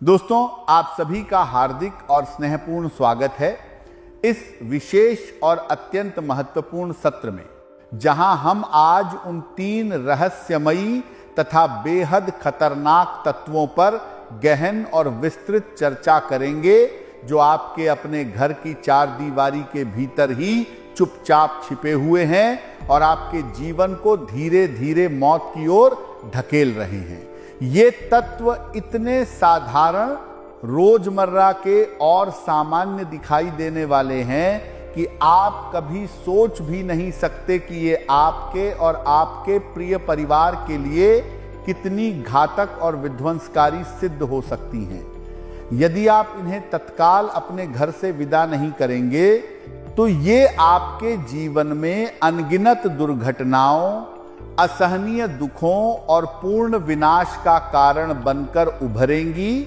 दोस्तों, आप सभी का हार्दिक और स्नेहपूर्ण स्वागत है इस विशेष और अत्यंत महत्वपूर्ण सत्र में, जहां हम आज उन 3 रहस्यमयी तथा बेहद खतरनाक तत्वों पर गहन और विस्तृत चर्चा करेंगे, जो आपके अपने घर की 4 दीवारी के भीतर ही चुपचाप छिपे हुए हैं और आपके जीवन को धीरे धीरे मौत की ओर ढकेल रहे हैं। ये तत्व इतने साधारण, रोजमर्रा के और सामान्य दिखाई देने वाले हैं कि आप कभी सोच भी नहीं सकते कि ये आपके और आपके प्रिय परिवार के लिए कितनी घातक और विध्वंसकारी सिद्ध हो सकती हैं। यदि आप इन्हें तत्काल अपने घर से विदा नहीं करेंगे तो ये आपके जीवन में अनगिनत दुर्घटनाओं, असहनीय दुखों और पूर्ण विनाश का कारण बनकर उभरेंगी,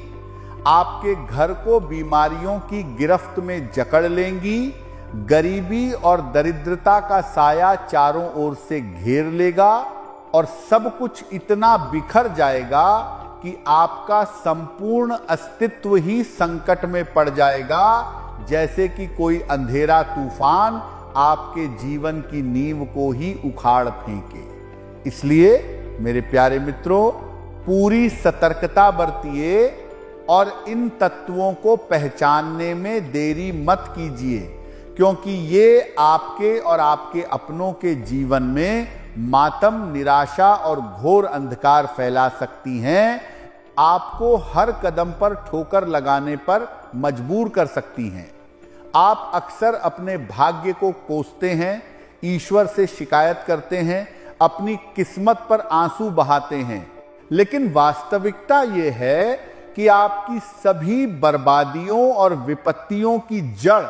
आपके घर को बीमारियों की गिरफ्त में जकड़ लेंगी, गरीबी और दरिद्रता का साया चारों ओर से घेर लेगा और सब कुछ इतना बिखर जाएगा कि आपका संपूर्ण अस्तित्व ही संकट में पड़ जाएगा, जैसे कि कोई अंधेरा तूफान आपके जीवन की नींव को ही उखाड़ फेंके। इसलिए मेरे प्यारे मित्रों, पूरी सतर्कता बरतिए और इन तत्वों को पहचानने में देरी मत कीजिए, क्योंकि ये आपके और आपके अपनों के जीवन में मातम, निराशा और घोर अंधकार फैला सकती हैं, आपको हर कदम पर ठोकर लगाने पर मजबूर कर सकती हैं। आप अक्सर अपने भाग्य को कोसते हैं, ईश्वर से शिकायत करते हैं, अपनी किस्मत पर आंसू बहाते हैं, लेकिन वास्तविकता यह है कि आपकी सभी बर्बादियों और विपत्तियों की जड़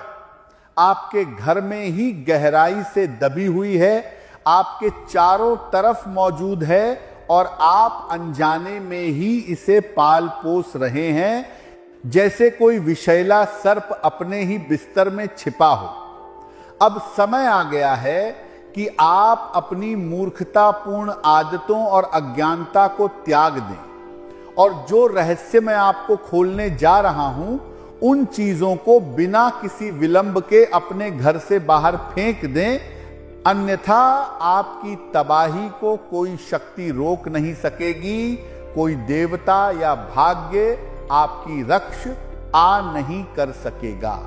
आपके घर में ही गहराई से दबी हुई है, आपके चारों तरफ मौजूद है और आप अनजाने में ही इसे पाल पोस रहे हैं, जैसे कोई विषैला सर्प अपने ही बिस्तर में छिपा हो। अब समय आ गया है कि आप अपनी मूर्खतापूर्ण आदतों और अज्ञानता को त्याग दें और जो रहस्य मैं आपको खोलने जा रहा हूं, उन चीजों को बिना किसी विलंब के अपने घर से बाहर फेंक दें, अन्यथा आपकी तबाही को कोई शक्ति रोक नहीं सकेगी, कोई देवता या भाग्य आपकी रक्ष आ नहीं कर सकेगा।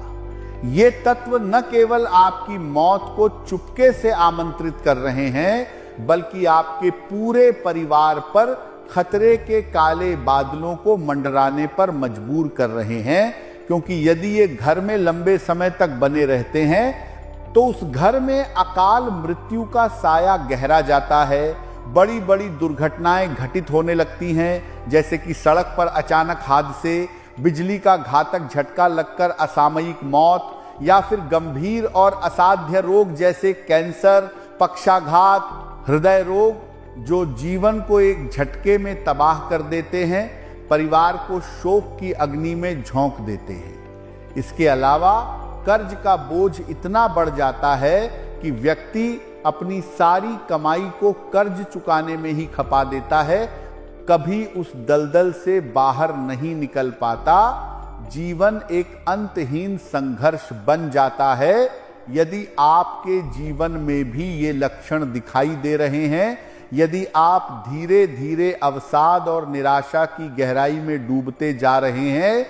ये तत्व न केवल आपकी मौत को चुपके से आमंत्रित कर रहे हैं, बल्कि आपके पूरे परिवार पर खतरे के काले बादलों को मंडराने पर मजबूर कर रहे हैं, क्योंकि यदि ये घर में लंबे समय तक बने रहते हैं तो उस घर में अकाल मृत्यु का साया गहरा जाता है, बड़ी बड़ी दुर्घटनाएं घटित होने लगती हैं, जैसे कि सड़क पर अचानक हादसे, बिजली का घातक झटका लगकर असामयिक मौत, या फिर गंभीर और असाध्य रोग जैसे कैंसर, पक्षाघात, हृदय रोग, जो जीवन को एक झटके में तबाह कर देते हैं, परिवार को शोक की अग्नि में झोंक देते हैं। इसके अलावा कर्ज का बोझ इतना बढ़ जाता है कि व्यक्ति अपनी सारी कमाई को कर्ज चुकाने में ही खपा देता है, कभी उस दलदल से बाहर नहीं निकल पाता। जीवन एक अंतहीन संघर्ष बन जाता है। यदि आपके जीवन में भी ये लक्षण दिखाई दे रहे हैं, यदि आप धीरे धीरे अवसाद और निराशा की गहराई में डूबते जा रहे हैं,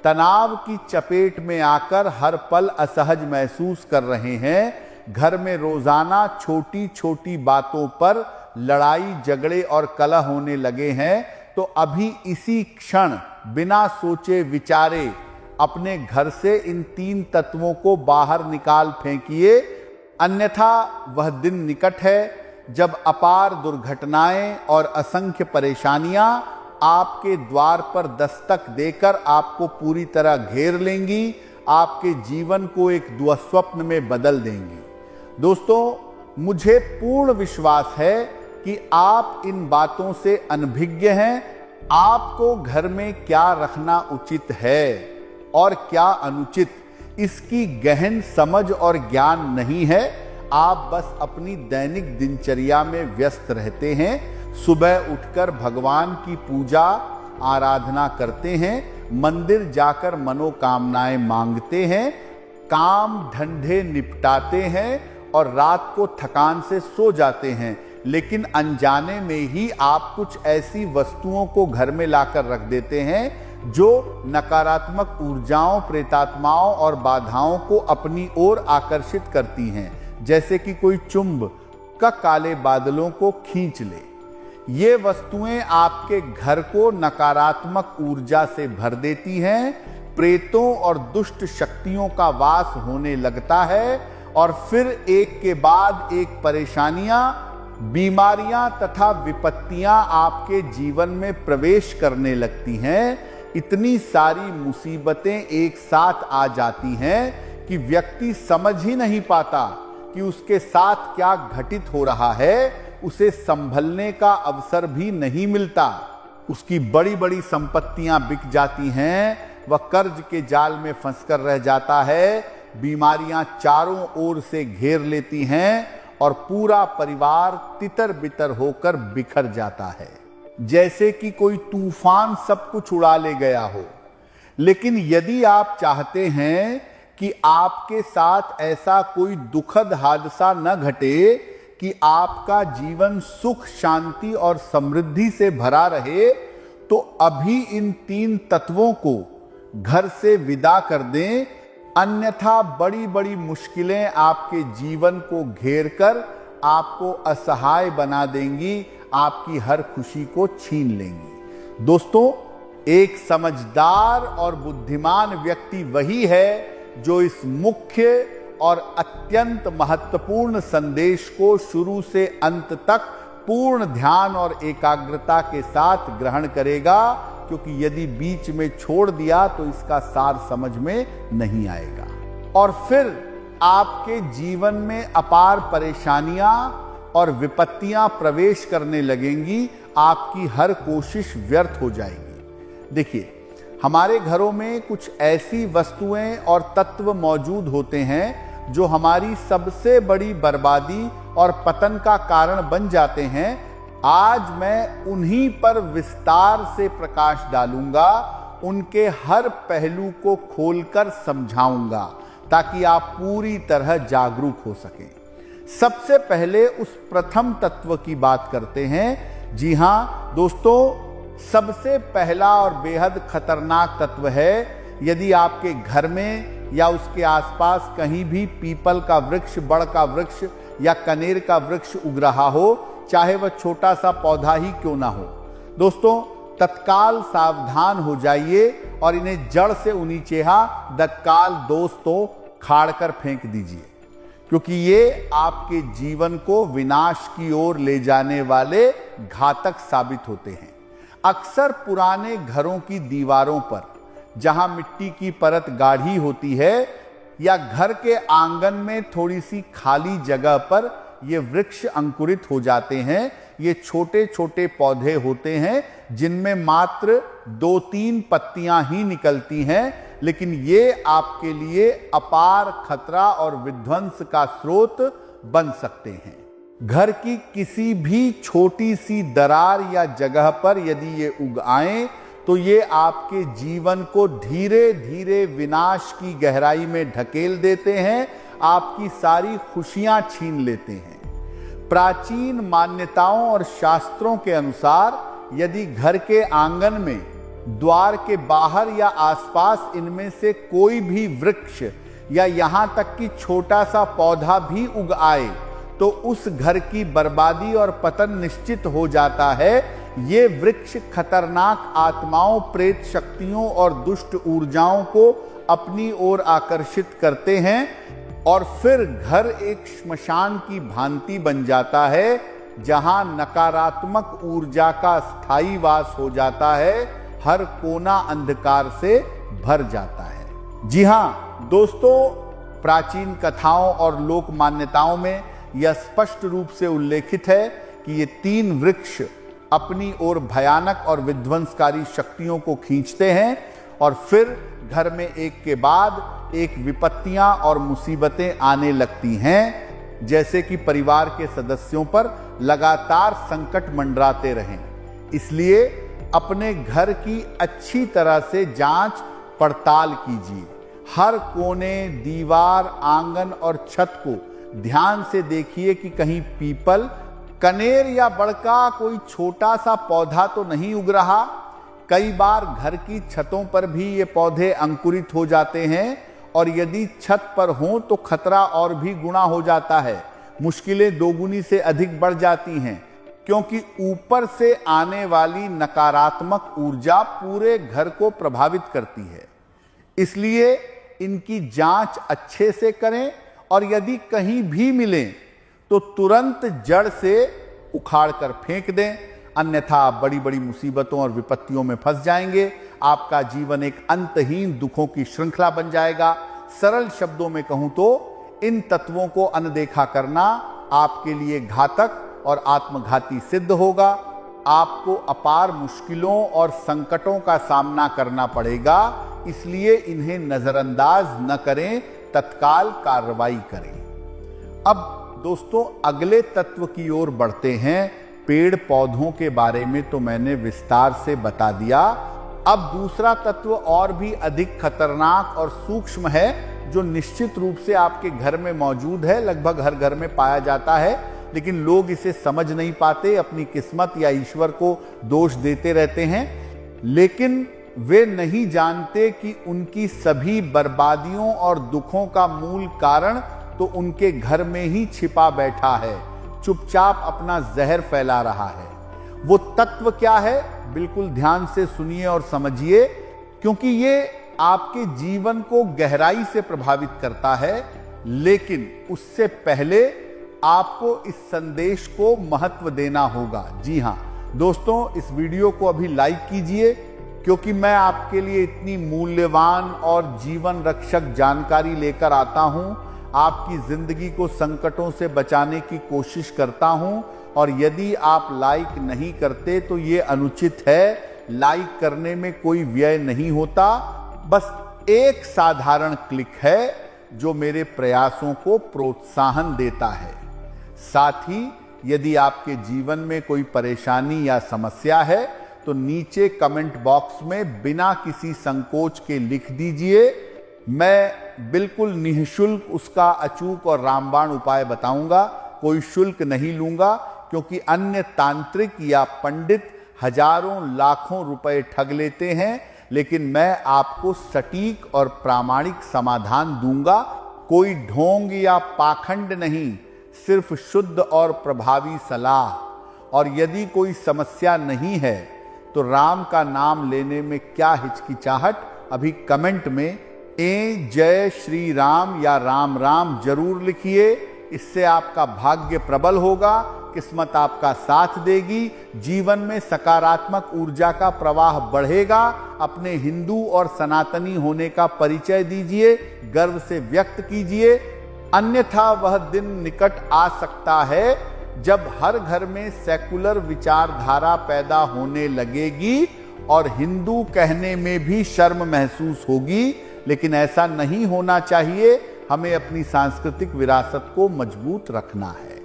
तनाव की चपेट में आकर हर पल असहज महसूस कर रहे हैं, घर में रोजाना छोटी छोटी बातों पर लड़ाई झगड़े और कलह होने लगे हैं, तो अभी इसी क्षण बिना सोचे विचारे अपने घर से इन 3 तत्वों को बाहर निकाल फेंकिए, अन्यथा वह दिन निकट है जब अपार दुर्घटनाएं और असंख्य परेशानियां आपके द्वार पर दस्तक देकर आपको पूरी तरह घेर लेंगी, आपके जीवन को एक दुस्वप्न में बदल देंगी। दोस्तों, मुझे पूर्ण विश्वास है कि आप इन बातों से अनभिज्ञ हैं। आपको घर में क्या रखना उचित है और क्या अनुचित, इसकी गहन समझ और ज्ञान नहीं है। आप बस अपनी दैनिक दिनचर्या में व्यस्त रहते हैं, सुबह उठकर भगवान की पूजा आराधना करते हैं, मंदिर जाकर मनोकामनाएं मांगते हैं, काम धंधे निपटाते हैं और रात को थकान से सो जाते हैं, लेकिन अनजाने में ही आप कुछ ऐसी वस्तुओं को घर में लाकर रख देते हैं जो नकारात्मक ऊर्जाओं, प्रेतात्माओं और बाधाओं को अपनी ओर आकर्षित करती हैं, जैसे कि कोई चुंबक काले बादलों को खींच ले। ये वस्तुएं आपके घर को नकारात्मक ऊर्जा से भर देती हैं, प्रेतों और दुष्ट शक्तियों का वास होने लगता है और फिर एक के बाद एक परेशानियां, बीमारियां तथा विपत्तियां आपके जीवन में प्रवेश करने लगती हैं। इतनी सारी मुसीबतें एक साथ आ जाती हैं कि व्यक्ति समझ ही नहीं पाता कि उसके साथ क्या घटित हो रहा है। उसे संभलने का अवसर भी नहीं मिलता। उसकी बड़ी बड़ी संपत्तियां बिक जाती हैं, वह कर्ज के जाल में फंसकर रह जाता है, बीमारियां चारों ओर से घेर लेती हैं और पूरा परिवार तितर बितर होकर बिखर जाता है, जैसे कि कोई तूफान सब कुछ उड़ा ले गया हो। लेकिन यदि आप चाहते हैं कि आपके साथ ऐसा कोई दुखद हादसा न घटे कि आपका जीवन सुख, शांति और समृद्धि से भरा रहे, तो अभी इन 3 तत्वों को घर से विदा कर दें, अन्यथा बड़ी बड़ी मुश्किलें आपके जीवन को घेर कर आपको असहाय बना देंगी, आपकी हर खुशी को छीन लेंगी। दोस्तों, एक समझदार और बुद्धिमान व्यक्ति वही है जो इस मुख्य और अत्यंत महत्वपूर्ण संदेश को शुरू से अंत तक पूर्ण ध्यान और एकाग्रता के साथ ग्रहण करेगा, क्योंकि यदि बीच में छोड़ दिया तो इसका सार समझ में नहीं आएगा और फिर आपके जीवन में अपार परेशानियां और विपत्तियां प्रवेश करने लगेंगी, आपकी हर कोशिश व्यर्थ हो जाएगी। देखिए, हमारे घरों में कुछ ऐसी वस्तुएं और तत्व मौजूद होते हैं जो हमारी सबसे बड़ी बर्बादी और पतन का कारण बन जाते हैं। आज मैं उन्हीं पर विस्तार से प्रकाश डालूंगा, उनके हर पहलू को खोलकर समझाऊंगा ताकि आप पूरी तरह जागरूक हो सकें। सबसे पहले उस प्रथम तत्व की बात करते हैं। जी हां दोस्तों, सबसे पहला और बेहद खतरनाक तत्व है, यदि आपके घर में या उसके आसपास कहीं भी पीपल का वृक्ष, बड़ का वृक्ष या कनेर का वृक्ष उग रहा हो, चाहे वह छोटा सा पौधा ही क्यों ना हो, दोस्तों तत्काल सावधान हो जाइए और इन्हें जड़ से उनीचेहा तत्काल दोस्तों खाड़ कर फेंक दीजिए, क्योंकि ये आपके जीवन को विनाश की ओर ले जाने वाले घातक साबित होते हैं। अक्सर पुराने घरों की दीवारों पर, जहां मिट्टी की परत गाढ़ी होती है, या घर के आंगन में थोड़ी सी खाली जगह पर ये वृक्ष अंकुरित हो जाते हैं। ये छोटे छोटे पौधे होते हैं जिनमें मात्र 2-3 पत्तियां ही निकलती हैं, लेकिन ये आपके लिए अपार खतरा और विध्वंस का स्रोत बन सकते हैं। घर की किसी भी छोटी सी दरार या जगह पर यदि ये उग आएं, तो ये आपके जीवन को धीरे धीरे विनाश की गहराई में ढकेल देते हैं, आपकी सारी खुशियां छीन लेते हैं। प्राचीन मान्यताओं और शास्त्रों के अनुसार यदि घर के आंगन में, द्वार के बाहर या आसपास इनमें से कोई भी वृक्ष या यहां तक कि छोटा सा पौधा भी उग आए, तो उस घर की बर्बादी और पतन निश्चित हो जाता है। ये वृक्ष खतरनाक आत्माओं, प्रेत शक्तियों और दुष्ट ऊर्जाओं को अपनी ओर आकर्षित करते हैं और फिर घर एक श्मशान की भांति बन जाता है, जहां नकारात्मक ऊर्जा का स्थायी वास हो जाता है, हर कोना अंधकार से भर जाता है। जी हां दोस्तों, प्राचीन कथाओं और लोक मान्यताओं में यह स्पष्ट रूप से उल्लेखित है कि ये 3 वृक्ष अपनी ओर भयानक और विध्वंसकारी शक्तियों को खींचते हैं और फिर घर में एक के बाद एक विपत्तियां और मुसीबतें आने लगती हैं, जैसे कि परिवार के सदस्यों पर लगातार संकट मंडराते रहें। इसलिए अपने घर की अच्छी तरह से जांच पड़ताल कीजिए। हर कोने, दीवार, आंगन और छत को ध्यान से देखिए कि कहीं पीपल, कनेर या बड़का कोई छोटा सा पौधा तो नहीं उग रहा। कई बार घर की छतों पर भी ये पौधे अंकुरित हो जाते हैं और यदि छत पर हों तो खतरा और भी गुना हो जाता है। मुश्किलें दोगुनी से अधिक बढ़ जाती हैं क्योंकि ऊपर से आने वाली नकारात्मक ऊर्जा पूरे घर को प्रभावित करती है। इसलिए इनकी जांच अच्छे से करें और यदि कहीं भी मिलें तो तुरंत जड़ से उखाड़ कर फेंक दें, अन्यथा आप बड़ी बड़ी मुसीबतों और विपत्तियों में फंस जाएंगे। आपका जीवन एक अंतहीन दुखों की श्रृंखला बन जाएगा। सरल शब्दों में कहूं तो इन तत्वों को अनदेखा करना आपके लिए घातक और आत्मघाती सिद्ध होगा। आपको अपार मुश्किलों और संकटों का सामना करना पड़ेगा, इसलिए इन्हें नजरअंदाज न करें, तत्काल कार्रवाई करें। अब दोस्तों अगले तत्व की ओर बढ़ते हैं। पेड़ पौधों के बारे में तो मैंने विस्तार से बता दिया। अब दूसरा तत्व और भी अधिक खतरनाक और सूक्ष्म है, जो निश्चित रूप से आपके घर में मौजूद है, लगभग हर घर में पाया जाता है, लेकिन लोग इसे समझ नहीं पाते, अपनी किस्मत या ईश्वर को दोष देते रहते हैं। लेकिन वे नहीं जानते कि उनकी सभी बर्बादियों और दुखों का मूल कारण तो उनके घर में ही छिपा बैठा है, चुपचाप अपना जहर फैला रहा है। वो तत्व क्या है, बिल्कुल ध्यान से सुनिए और समझिए, क्योंकि ये आपके जीवन को गहराई से प्रभावित करता है। लेकिन उससे पहले आपको इस संदेश को महत्व देना होगा। जी हां दोस्तों, इस वीडियो को अभी लाइक कीजिए, क्योंकि मैं आपके लिए इतनी मूल्यवान और जीवन रक्षक जानकारी लेकर आता हूं। आपकी जिंदगी को संकटों से बचाने की कोशिश करता हूं, और यदि आप लाइक नहीं करते तो ये अनुचित है। लाइक करने में कोई व्यय नहीं होता, बस एक साधारण क्लिक है जो मेरे प्रयासों को प्रोत्साहन देता है। साथ ही यदि आपके जीवन में कोई परेशानी या समस्या है तो नीचे कमेंट बॉक्स में बिना किसी संकोच के लिख दीजिए। मैं बिल्कुल निःशुल्क उसका अचूक और रामबाण उपाय बताऊंगा, कोई शुल्क नहीं लूंगा, क्योंकि अन्य तांत्रिक या पंडित हजारों लाखों रुपए ठग लेते हैं, लेकिन मैं आपको सटीक और प्रामाणिक समाधान दूंगा। कोई ढोंग या पाखंड नहीं, सिर्फ शुद्ध और प्रभावी सलाह। और यदि कोई समस्या नहीं है तो राम का नाम लेने में क्या हिचकिचाहट, अभी कमेंट में जय श्री राम या राम राम जरूर लिखिए। इससे आपका भाग्य प्रबल होगा, किस्मत आपका साथ देगी, जीवन में सकारात्मक ऊर्जा का प्रवाह बढ़ेगा। अपने हिंदू और सनातनी होने का परिचय दीजिए, गर्व से व्यक्त कीजिए, अन्यथा वह दिन निकट आ सकता है जब हर घर में सेकुलर विचारधारा पैदा होने लगेगी और हिंदू कहने में भी शर्म महसूस होगी। लेकिन ऐसा नहीं होना चाहिए, हमें अपनी सांस्कृतिक विरासत को मजबूत रखना है।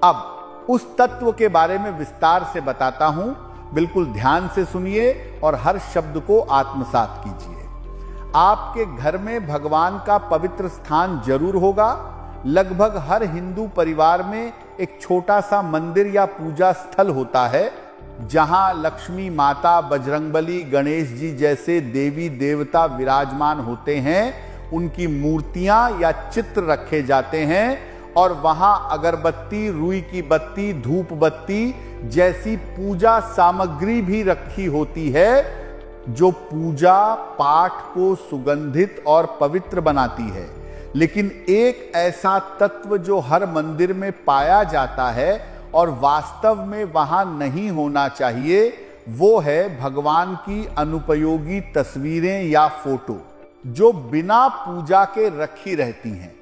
अब उस तत्व के बारे में विस्तार से बताता हूं, बिल्कुल ध्यान से सुनिए और हर शब्द को आत्मसात कीजिए। आपके घर में भगवान का पवित्र स्थान जरूर होगा। लगभग हर हिंदू परिवार में एक छोटा सा मंदिर या पूजा स्थल होता है, जहां लक्ष्मी माता, बजरंगबली, गणेश जी जैसे देवी देवता विराजमान होते हैं। उनकी मूर्तियां या चित्र रखे जाते हैं और वहां अगरबत्ती, रुई की बत्ती, धूप बत्ती जैसी पूजा सामग्री भी रखी होती है, जो पूजा पाठ को सुगंधित और पवित्र बनाती है। लेकिन एक ऐसा तत्व जो हर मंदिर में पाया जाता है और वास्तव में वहां नहीं होना चाहिए, वो है भगवान की अनुपयोगी तस्वीरें या फोटो, जो बिना पूजा के रखी रहती हैं।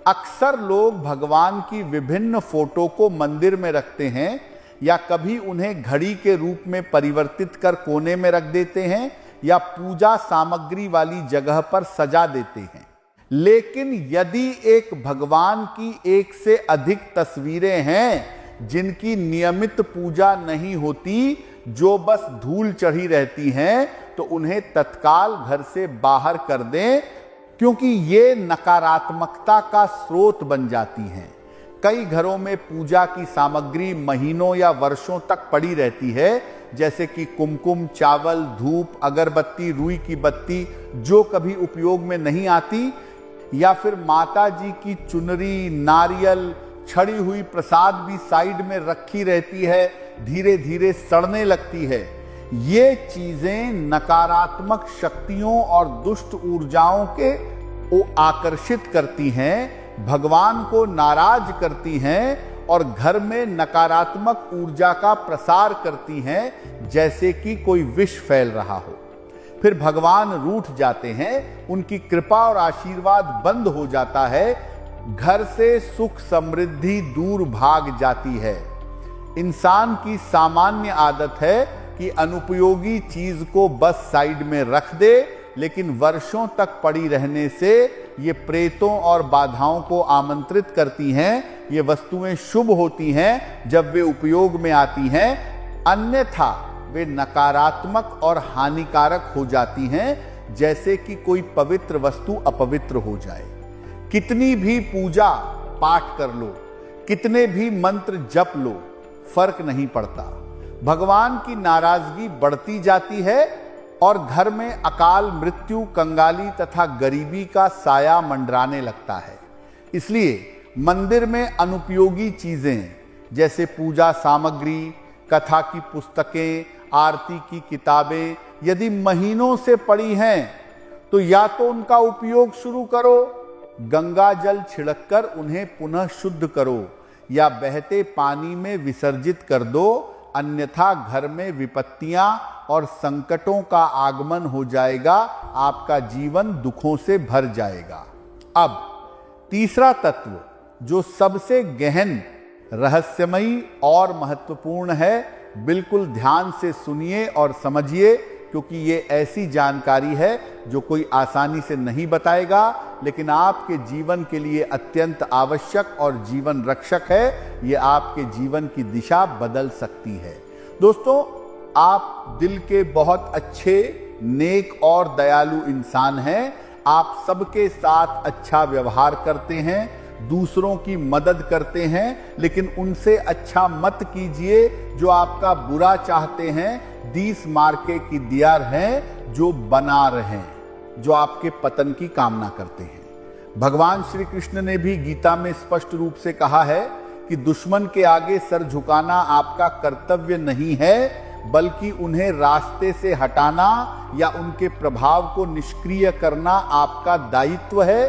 अक्सर लोग भगवान की विभिन्न फोटो को मंदिर में रखते हैं या कभी उन्हें घड़ी के रूप में परिवर्तित कर कोने में रख देते हैं या पूजा सामग्री वाली जगह पर सजा देते हैं। लेकिन यदि एक भगवान की एक से अधिक तस्वीरें हैं जिनकी नियमित पूजा नहीं होती, जो बस धूल चढ़ी रहती हैं तो उन्हें तत्काल घर से बाहर कर दें, क्योंकि ये नकारात्मकता का स्रोत बन जाती हैं। कई घरों में पूजा की सामग्री महीनों या वर्षों तक पड़ी रहती है, जैसे कि कुमकुम, चावल, धूप, अगरबत्ती, रुई की बत्ती, जो कभी उपयोग में नहीं आती, या फिर माता जी की चुनरी, नारियल, छड़ी हुई प्रसाद भी साइड में रखी रहती है, धीरे धीरे सड़ने लगती है। ये चीजें नकारात्मक शक्तियों और दुष्ट ऊर्जाओं को आकर्षित करती हैं, भगवान को नाराज करती हैं और घर में नकारात्मक ऊर्जा का प्रसार करती हैं, जैसे कि कोई विष फैल रहा हो। फिर भगवान रूठ जाते हैं, उनकी कृपा और आशीर्वाद बंद हो जाता है, घर से सुख समृद्धि दूर भाग जाती है। इंसान की सामान्य आदत है कि अनुपयोगी चीज को बस साइड में रख दे, लेकिन वर्षों तक पड़ी रहने से ये प्रेतों और बाधाओं को आमंत्रित करती हैं। ये वस्तुएं शुभ होती हैं जब वे उपयोग में आती हैं, अन्यथा वे नकारात्मक और हानिकारक हो जाती हैं, जैसे कि कोई पवित्र वस्तु अपवित्र हो जाए। कितनी भी पूजा पाठ कर लो, कितने भी मंत्र जप लो, फर्क नहीं पड़ता। भगवान की नाराजगी बढ़ती जाती है और घर में अकाल मृत्यु, कंगाली तथा गरीबी का साया मंडराने लगता है। इसलिए मंदिर में अनुपयोगी चीजें जैसे पूजा सामग्री, कथा की पुस्तकें, आरती की किताबें यदि महीनों से पड़ी हैं तो या तो उनका उपयोग शुरू करो, गंगा जल छिड़ककर उन्हें पुनः शुद्ध करो, या बहते पानी में विसर्जित कर दो, अन्यथा घर में विपत्तियां और संकटों का आगमन हो जाएगा, आपका जीवन दुखों से भर जाएगा। अब तीसरा तत्व जो सबसे गहन, रहस्यमयी और महत्वपूर्ण है, बिल्कुल ध्यान से सुनिए और समझिए, क्योंकि ये ऐसी जानकारी है जो कोई आसानी से नहीं बताएगा, लेकिन आपके जीवन के लिए अत्यंत आवश्यक और जीवन रक्षक है। ये आपके जीवन की दिशा बदल सकती है। दोस्तों, आप दिल के बहुत अच्छे, नेक और दयालु इंसान हैं। आप सबके साथ अच्छा व्यवहार करते हैं, दूसरों की मदद करते हैं, लेकिन उनसे अच्छा मत कीजिए जो आपका बुरा चाहते हैं। 10 मार्के की दियार हैं जो बना रहे, जो आपके पतन की कामना करते हैं। भगवान श्री कृष्ण ने भी गीता में स्पष्ट रूप से कहा है कि दुश्मन के आगे सर झुकाना आपका कर्तव्य नहीं है, बल्कि उन्हें रास्ते से हटाना या उनके प्रभाव को निष्क्रिय करना आपका दायित्व है,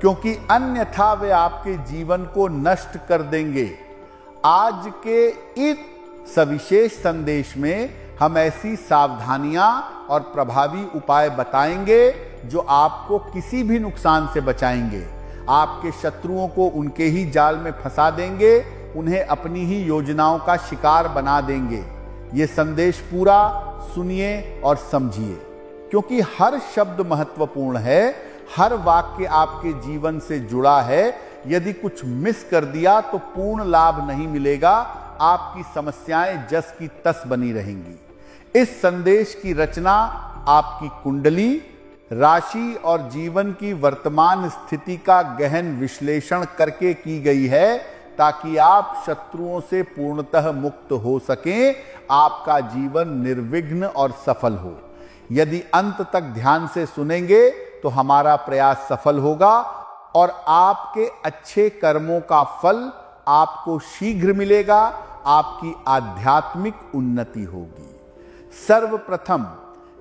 क्योंकि अन्यथा वे आपके जीवन को नष्ट कर देंगे। आज के इस सविशेष संदेश में हम ऐसी सावधानियां और प्रभावी उपाय बताएंगे जो आपको किसी भी नुकसान से बचाएंगे, आपके शत्रुओं को उनके ही जाल में फंसा देंगे, उन्हें अपनी ही योजनाओं का शिकार बना देंगे। ये संदेश पूरा सुनिए और समझिए, क्योंकि हर शब्द महत्वपूर्ण है, हर वाक्य आपके जीवन से जुड़ा है। यदि कुछ मिस कर दिया तो पूर्ण लाभ नहीं मिलेगा, आपकी समस्याएं जस की तस बनी रहेंगी। इस संदेश की रचना आपकी कुंडली, राशि और जीवन की वर्तमान स्थिति का गहन विश्लेषण करके की गई है, ताकि आप शत्रुओं से पूर्णतः मुक्त हो सकें, आपका जीवन निर्विघ्न और सफल हो। यदि अंत तक ध्यान से सुनेंगे तो हमारा प्रयास सफल होगा और आपके अच्छे कर्मों का फल आपको शीघ्र मिलेगा, आपकी आध्यात्मिक उन्नति होगी। सर्वप्रथम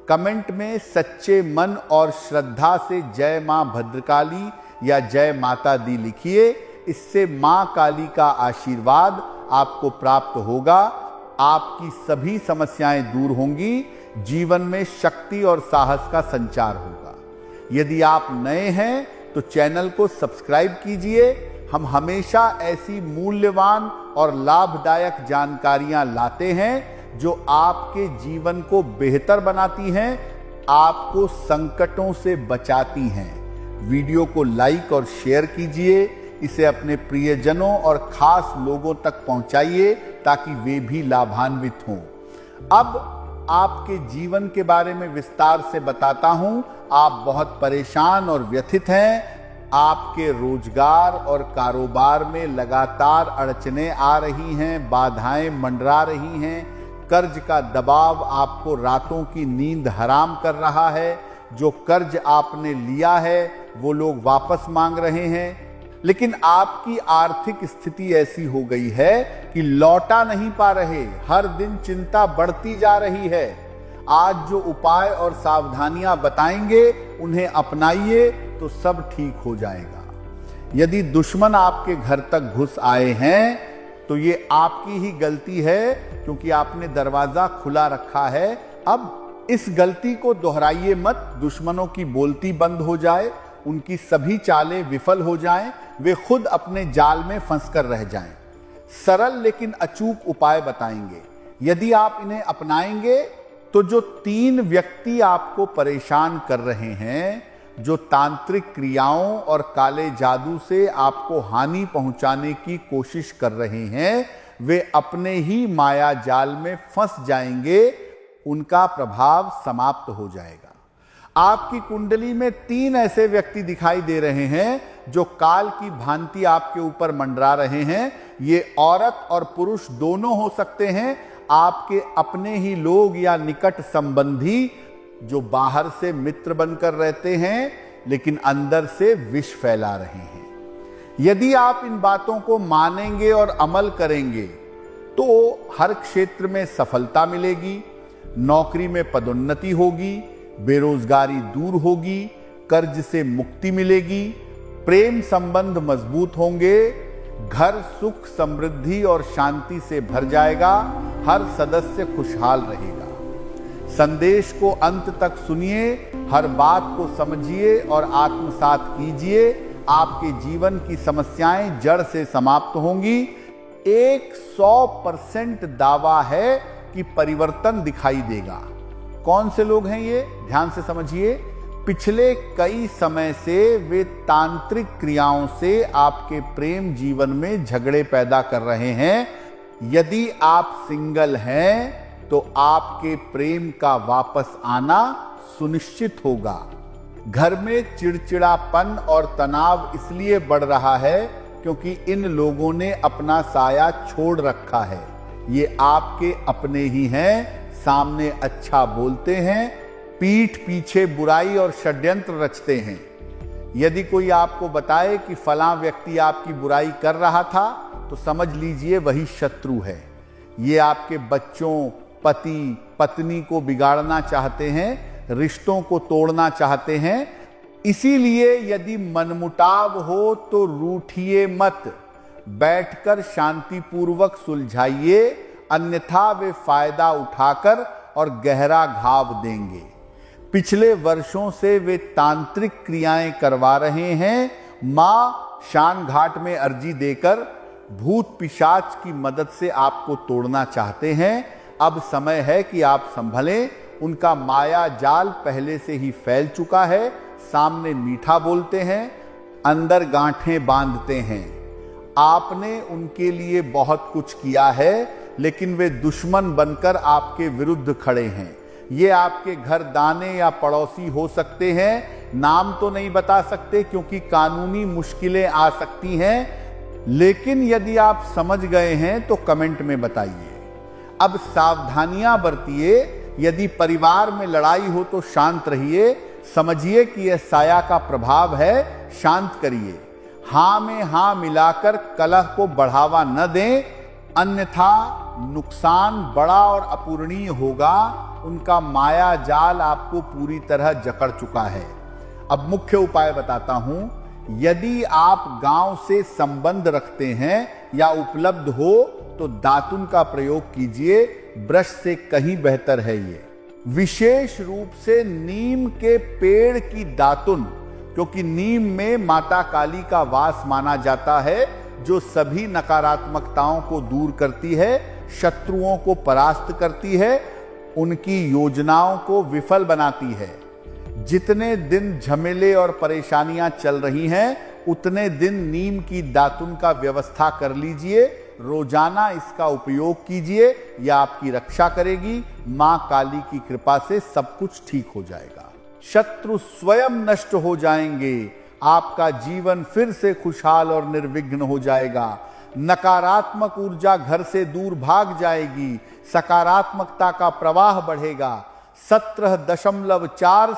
कमेंट में सच्चे मन और श्रद्धा से जय मां भद्रकाली या जय माता दी लिखिए। इससे मां काली का आशीर्वाद आपको प्राप्त होगा, आपकी सभी समस्याएं दूर होंगी, जीवन में शक्ति और साहस का संचार होगा। यदि आप नए हैं तो चैनल को सब्सक्राइब कीजिए। हम हमेशा ऐसी मूल्यवान और लाभदायक जानकारियां लाते हैं जो आपके जीवन को बेहतर बनाती हैं, आपको संकटों से बचाती हैं। वीडियो को लाइक और शेयर कीजिए, इसे अपने प्रियजनों और खास लोगों तक पहुंचाइए ताकि वे भी लाभान्वित हों। अब आपके जीवन के बारे में विस्तार से बताता हूं। आप बहुत परेशान और व्यथित हैं। आपके रोजगार और कारोबार में लगातार अड़चनें आ रही हैं, बाधाएं मंडरा रही हैं। कर्ज का दबाव आपको रातों की नींद हराम कर रहा है। जो कर्ज आपने लिया है वो लोग वापस मांग रहे हैं। लेकिन आपकी आर्थिक स्थिति ऐसी हो गई है कि लौटा नहीं पा रहे। हर दिन चिंता बढ़ती जा रही है। आज जो उपाय और सावधानियां बताएंगे उन्हें अपनाइए तो सब ठीक हो जाएगा। यदि दुश्मन आपके घर तक घुस आए हैं तो ये आपकी ही गलती है, क्योंकि आपने दरवाजा खुला रखा है। अब इस गलती को दोहराइए मत। दुश्मनों की बोलती बंद हो जाए, उनकी सभी चालें विफल हो जाएं, वे खुद अपने जाल में फंसकर रह जाएं। सरल लेकिन अचूक उपाय बताएंगे। यदि आप इन्हें अपनाएंगे तो जो 3 व्यक्ति आपको परेशान कर रहे हैं, जो तांत्रिक क्रियाओं और काले जादू से आपको हानि पहुंचाने की कोशिश कर रहे हैं, वे अपने ही माया जाल में फंस जाएंगे। उनका प्रभाव समाप्त हो जाएगा। आपकी कुंडली में 3 ऐसे व्यक्ति दिखाई दे रहे हैं जो काल की भांति आपके ऊपर मंडरा रहे हैं। ये औरत और पुरुष दोनों हो सकते हैं, आपके अपने ही लोग या निकट संबंधी, जो बाहर से मित्र बनकर रहते हैं लेकिन अंदर से विष फैला रहे हैं। यदि आप इन बातों को मानेंगे और अमल करेंगे तो हर क्षेत्र में सफलता मिलेगी, नौकरी में पदोन्नति होगी, बेरोजगारी दूर होगी, कर्ज से मुक्ति मिलेगी, प्रेम संबंध मजबूत होंगे, घर सुख समृद्धि और शांति से भर जाएगा, हर सदस्य खुशहाल रहेगा। संदेश को अंत तक सुनिए, हर बात को समझिए और आत्मसात कीजिए। आपके जीवन की समस्याएं जड़ से समाप्त होंगी। 100% दावा है कि परिवर्तन दिखाई देगा। कौन से लोग हैं ये? ध्यान से समझिए। पिछले कई समय से वे तांत्रिक क्रियाओं से आपके प्रेम जीवन में झगड़े पैदा कर रहे हैं। यदि आप सिंगल हैं तो आपके प्रेम का वापस आना सुनिश्चित होगा। घर में चिड़चिड़ापन और तनाव इसलिए बढ़ रहा है क्योंकि इन लोगों ने अपना साया छोड़ रखा है। ये आपके अपने ही हैं, सामने अच्छा बोलते हैं, पीठ पीछे बुराई और षड्यंत्र रचते हैं। यदि कोई आपको बताए कि फलां व्यक्ति आपकी बुराई कर रहा था तो समझ लीजिए वही शत्रु है। ये आपके बच्चों, पति पत्नी को बिगाड़ना चाहते हैं, रिश्तों को तोड़ना चाहते हैं। इसीलिए यदि मनमुटाव हो तो रूठिए मत, बैठकर शांतिपूर्वक सुलझाइए, अन्यथा वे फायदा उठाकर और गहरा घाव देंगे। पिछले वर्षों से वे तांत्रिक क्रियाएं करवा रहे हैं। मां शान घाट में अर्जी देकर भूत पिशाच की मदद से आपको तोड़ना चाहते हैं। अब समय है कि आप संभलें। उनका माया जाल पहले से ही फैल चुका है। सामने मीठा बोलते हैं, अंदर गांठें बांधते हैं। आपने उनके लिए बहुत कुछ किया है, लेकिन वे दुश्मन बनकर आपके विरुद्ध खड़े हैं। ये आपके घर दाने या पड़ोसी हो सकते हैं। नाम तो नहीं बता सकते क्योंकि कानूनी मुश्किलें आ सकती हैं, लेकिन यदि आप समझ गए हैं तो कमेंट में बताइए। अब सावधानियां बरतिए। यदि परिवार में लड़ाई हो तो शांत रहिए। समझिए कि यह साया का प्रभाव है, शांत करिए। हां में हां मिलाकर कलह को बढ़ावा न दें, अन्यथा नुकसान बड़ा और अपूरणीय होगा। उनका माया जाल आपको पूरी तरह जकड़ चुका है। अब मुख्य उपाय बताता हूं। यदि आप गांव से संबंध रखते हैं या उपलब्ध हो तो दातुन का प्रयोग कीजिए। ब्रश से कहीं बेहतर है ये। विशेष रूप से नीम के पेड़ की दातुन, क्योंकि नीम में माता काली का वास माना जाता है, जो सभी नकारात्मकताओं को दूर करती है, शत्रुओं को परास्त करती है, उनकी योजनाओं को विफल बनाती है। जितने दिन झमेले और परेशानियां चल रही हैं, उतने दिन नीम की दातुन का व्यवस्था कर लीजिए। रोजाना इसका उपयोग कीजिए, यह आपकी रक्षा करेगी। मां काली की कृपा से सब कुछ ठीक हो जाएगा। शत्रु स्वयं नष्ट हो जाएंगे, आपका जीवन फिर से खुशहाल और निर्विघ्न हो जाएगा। नकारात्मक ऊर्जा घर से दूर भाग जाएगी, सकारात्मकता का प्रवाह बढ़ेगा। 17.4